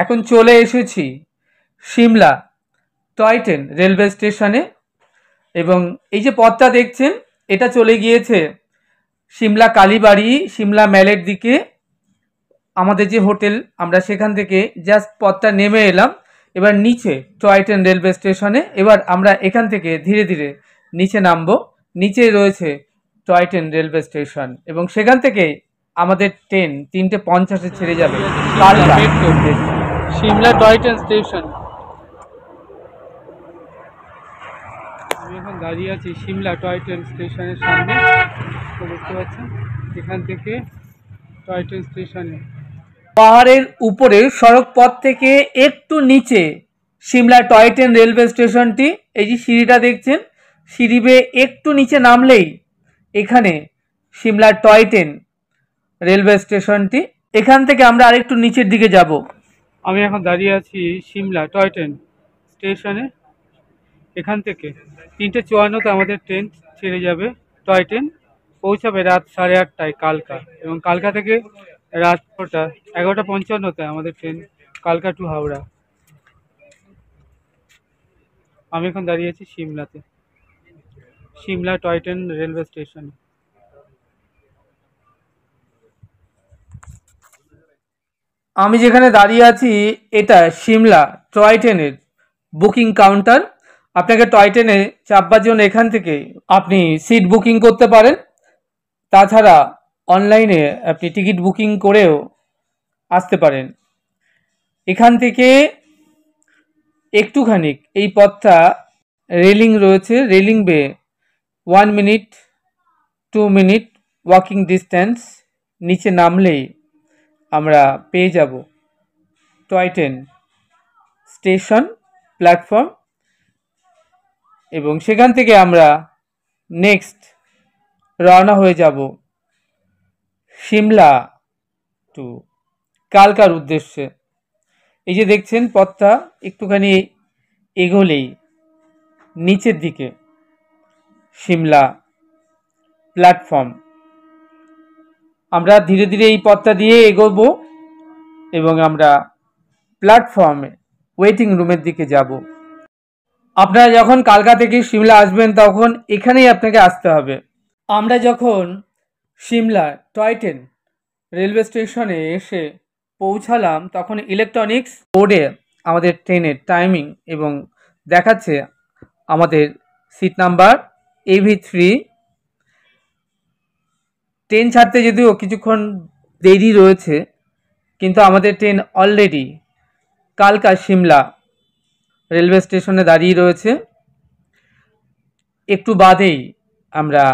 এখন চলে এসেছি সিমলা টয় ট্রেন রেলওয়ে স্টেশনে এবং এই যে পথটা দেখছেন এটা চলে গিয়েছে সিমলা কালীবাড়ি সিমলা ম্যালের দিকে। আমাদের যে হোটেল আমরা সেখান থেকে জাস্ট পথটা নেমে এলাম এবার নিচে টয় ট্রেন রেলওয়ে স্টেশনে। এবার আমরা এখান থেকে ধীরে ধীরে নিচে নামবো। নিচেই রয়েছে টয় ট্রেন রেলওয়ে স্টেশন এবং সেখান থেকে আমাদের ট্রেন 3:50 ছেড়ে যাবে সিমলা টয় ট্রেন স্টেশন। আমি এখন দাঁড়িয়ে আছি সিমলা টয় ট্রেন স্টেশনের সামনে, দেখতে পাচ্ছেন এখান থেকে টয় ট্রেন স্টেশনে পাহাড়ের উপরে সড়ক পথ থেকে একটু নিচে সিমলা টয় ট্রেন রেলওয়ে স্টেশনটি। এই যে সিঁড়িটা দেখছেন, সিঁড়ি বেয়ে একটু নিচে নামলেই এখানে সিমলা টয় ট্রেন রেলওয়ে স্টেশনটি। এখান থেকে আমরা আরেকটু নিচের দিকে যাব। আমি এখন দাঁড়িয়ে আছি সিমলা টয় ট্রেন স্টেশনে। এখান থেকে 3:54-তে আমাদের ট্রেন ছেড়ে যাবে। টয় ট্রেন পৌঁছাবে রাত 8:30টায় কালকা এবং কালকা থেকে রাত 11:55-তে আমাদের ট্রেন কালকা টু হাওড়া। আমি এখন দাঁড়িয়ে আছি সিমলাতে, সিমলা টয় ট্রেন রেলওয়ে স্টেশনে। আমি যেখানে দাঁড়িয়ে আছি এটা সিমলা টয় ট্রেনের বুকিং কাউন্টার। আপনাকে টয় ট্রেনে চাপবার জন্য এখান থেকে আপনি সিট বুকিং করতে পারেন, তাছাড়া অনলাইনে আপনি টিকিট বুকিং করেও আসতে পারেন। এখান থেকে একটুখানি এই পথটা রেলিং রয়েছে, রেলিং বে 1 মিনিট 2 মিনিট ওয়াকিং ডিস্টেন্স। নিচে নামলেই আমরা পেয়ে যাব টয় ট্রেন স্টেশন প্ল্যাটফর্ম এবং সেখান থেকে আমরা নেক্সট রওনা হয়ে যাব সিমলা টু কালকার উদ্দেশ্যে। এই যে দেখছেন পথটা একটুখানি এগোলেই নিচের দিকে সিমলা প্ল্যাটফর্ম। আমরা ধীরে ধীরে এই পথটা দিয়ে এগোবো এবং আমরা প্ল্যাটফর্মে ওয়েটিং রুমের দিকে যাব। আপনারা যখন কালকা থেকে সিমলা আসবেন তখন এখানেই আপনাকে আসতে হবে। আমরা যখন সিমলা টয় ট্রেন রেলওয়ে স্টেশনে এসে পৌঁছালাম তখন ইলেকট্রনিক্স বোর্ডে আমাদের ট্রেনের টাইমিং এবং দেখাচ্ছে আমাদের সিট নাম্বার AV3। ট্রেন ছাড়তে যদিও কিছুক্ষণ দেরি রয়েছে কিন্তু আমাদের ট্রেন অলরেডি কালকা সিমলা রেলওয়ে স্টেশনে দাঁড়িয়ে রয়েছে। একটু বাদেই আমরা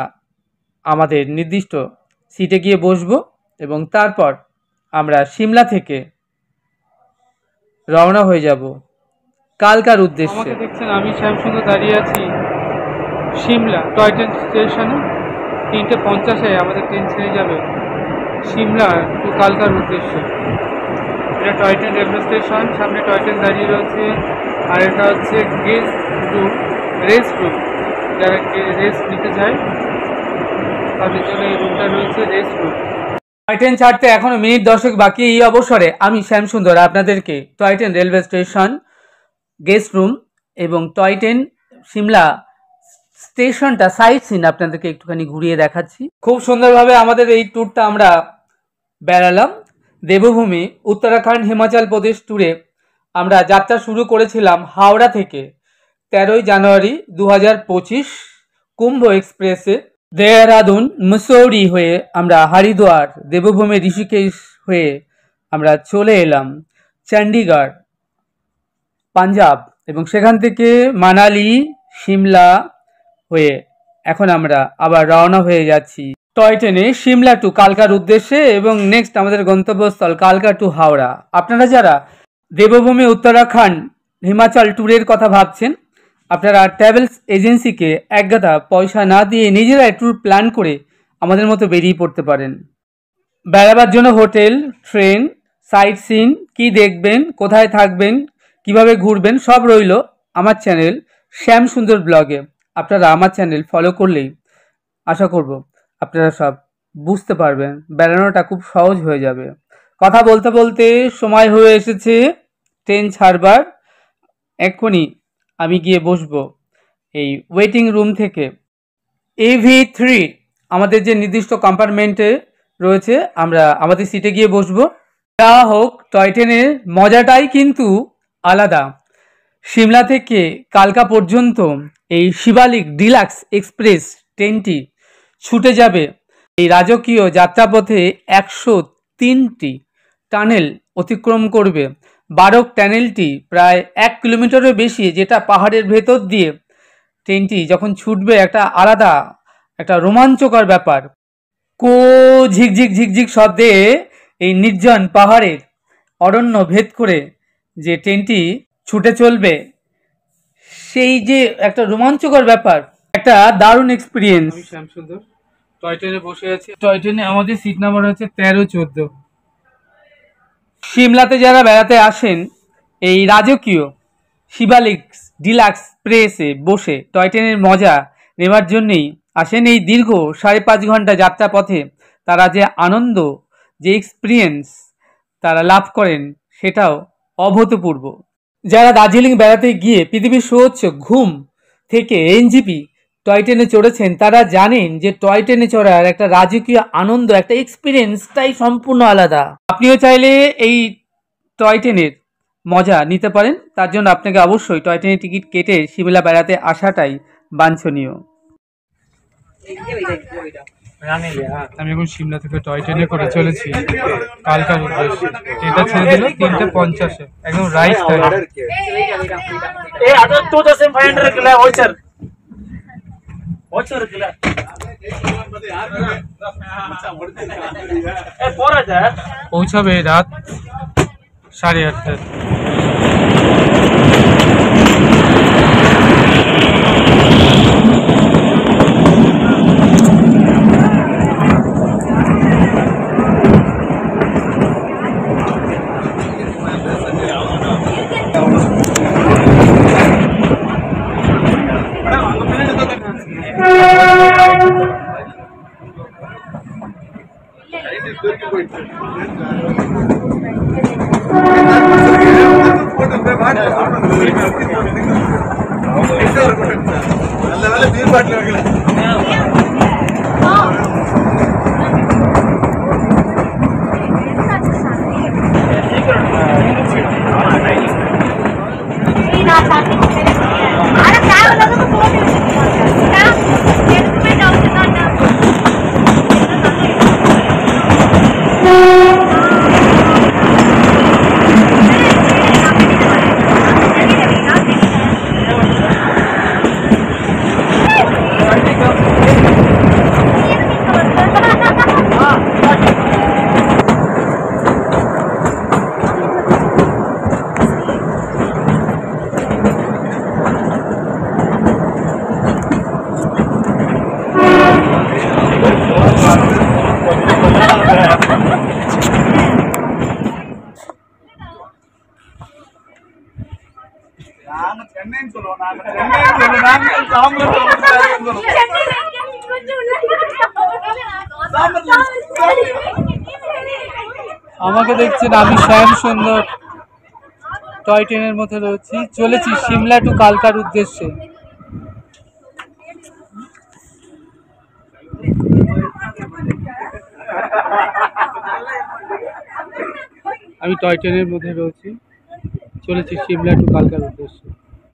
আমাদের নির্দিষ্ট সিটে গিয়ে বসবো এবং তারপর আমরা সিমলা থেকে রওনা হয়ে যাব কালকার উদ্দেশ্যে। আমাকে দেখছেন আমি শ্যামসুন্দর দাঁড়িয়ে আছি সিমলা টয় ট্রেন স্টেশনে। 3:50-এ আমাদের ট্রেন ছেড়ে যাবে সিমলা টু কালকার উদ্দেশ্যে। এটা টয় ট্রেন রেলওয়ে স্টেশন, সামনে টয় ট্রেন দাঁড়িয়ে রয়েছে আর এটা হচ্ছে গেস্ট রুম, রেস্ট রুম। যারা রেস্ট নিতে চায় তাদের জন্য এই রুমটা রয়েছে, রেস্ট রুম। টয় ট্রেন ছাড়তে এখনো মিনিট 10 বাকি। এই অবসরে আমি শ্যামসুন্দর আপনাদেরকে toy train railway station, guest room এবং টয় ট্রেন সিমলা স্টেশনটা সাইট সিন আপনাদেরকে একটুখানি ঘুরিয়ে দেখাচ্ছি। খুব সুন্দরভাবে আমাদের এই ট্যুরটা আমরা বেড়ালাম। দেবভূমি উত্তরাখণ্ড হিমাচল প্রদেশ ট্যুরে আমরা যাত্রা শুরু করেছিলাম হাওড়া থেকে 13ই জানুয়ারি 2025 কুম্ভ এক্সপ্রেসে। দেহরাদুন মুসৌরি হয়ে আমরা হরিদ্বার, দেবভূমি ঋষিকেশ হয়ে আমরা চলে এলাম চণ্ডীগড় পাঞ্জাব এবং সেখান থেকে মানালি সিমলা হয়ে এখন আমরা আবার রওনা হয়ে যাচ্ছি টয় ট্রেনে সিমলা টু কালকার উদ্দেশ্যে এবং নেক্সট আমাদের গন্তব্যস্থল কালকা টু হাওড়া। আপনারা যারা দেবভূমি উত্তরাখণ্ড হিমাচল ট্যুরের কথা ভাবছেন আপনারা ট্রাভেলস এজেন্সিকে একগাদা পয়সা না দিয়ে নিজেরাই ট্যুর প্ল্যান করে আমাদের মতো বেরিয়ে পড়তে পারেন। বেড়াবার জন্য হোটেল, ট্রেন, সাইট সিন, কী দেখবেন, কোথায় থাকবেন, কিভাবে ঘুরবেন সব রইল আমার চ্যানেল শ্যামসুন্দর ব্লগে। আপনারা আমার চ্যানেল ফলো করলেই আশা করব আপনারা সব বুঝতে পারবেন, বেড়ানোটা খুব সহজ হয়ে যাবে। কথা বলতে বলতে সময় হয়ে এসেছে ট্রেন ছাড়বার এক্ষুনি আমি গিয়ে বসবো এই ওয়েটিং রুম থেকে। AV3 আমাদের যে নির্দিষ্ট কম্পার্টমেন্টে রয়েছে, আমরা আমাদের সিটে গিয়ে বসবো। যা হোক, টয় ট্রেনের মজাটাই কিন্তু আলাদা। সিমলা থেকে কালকা পর্যন্ত এই শিবালিক ডিলাক্স এক্সপ্রেস ট্রেনটি ছুটে যাবে এই রাজকীয় যাত্রাপথে 103টি টানেল অতিক্রম করবে। 12 টানেলটি প্রায় 1 কিলোমিটারের বেশি, যেটা পাহাড়ের ভেতর দিয়ে ট্রেনটি যখন ছুটবে একটা আলাদা একটা রোমাঞ্চকর ব্যাপার। ঝিকঝিক ঝিকঝিক শব্দে এই নির্জন পাহাড়ের অরণ্য ভেদ করে যে ট্রেনটি ছুটে চলবে, সেই যে একটা রোমাঞ্চকর ব্যাপার, একটা দারুণ এক্সপিরিয়েন্স। আমি শ্যামসুন্দর টয় ট্রেনে বসে আছি। টয় ট্রেনে আমাদের সিট নাম্বার হচ্ছে 13-14। সিমলাতে যারা বেড়াতে আসেন এই রাজকীয় শিবালিক ডিলাক্স এক্সপ্রেসে বসে টয় ট্রেনের মজা নেবার জন্যেই আসেন। এই দীর্ঘ 5.5 ঘন্টা যাত্রাপথে তারা যে আনন্দ, যে এক্সপিরিয়েন্স তারা লাভ করেন, সেটাও অভূতপূর্ব। যারা দার্জিলিং বেড়াতে গিয়ে পৃথিবীর সর্বোচ্চ ঘুম থেকে NGP টয় ট্রেনে চড়েছেন, তারা জানেন যে টয় ট্রেনে চড়ার একটা রাজকীয় আনন্দ, একটা এক্সপিরিয়েন্সটাই সম্পূর্ণ আলাদা। আপনিও চাইলে এই টয় ট্রেনের মজা নিতে পারেন। তার জন্য আপনাকে অবশ্যই টয় ট্রেনের টিকিট কেটে সিমলা বেড়াতে আসাটাই বাঞ্ছনীয়। আমি এখন সিমলা থেকে টয় ট্রেনে করে চলেছি কালকার উদ্দেশ্যে। ট্রেনটা ছেড়ে দিল 3:50-এ, একদম রাইট টাইম। পৌঁছাবে রাত 8:30টায়। আমাকে দেখছেন, আমি শ্যাম সুন্দর টয় ট্রেনের মধ্যে রয়েছি, চলেছি সিমলা টু কালকার উদ্দেশ্যে। আমি টয় ট্রেনের মধ্যে রয়েছি, চলেছি সিমলা টু কালকার উদ্দেশ্যে।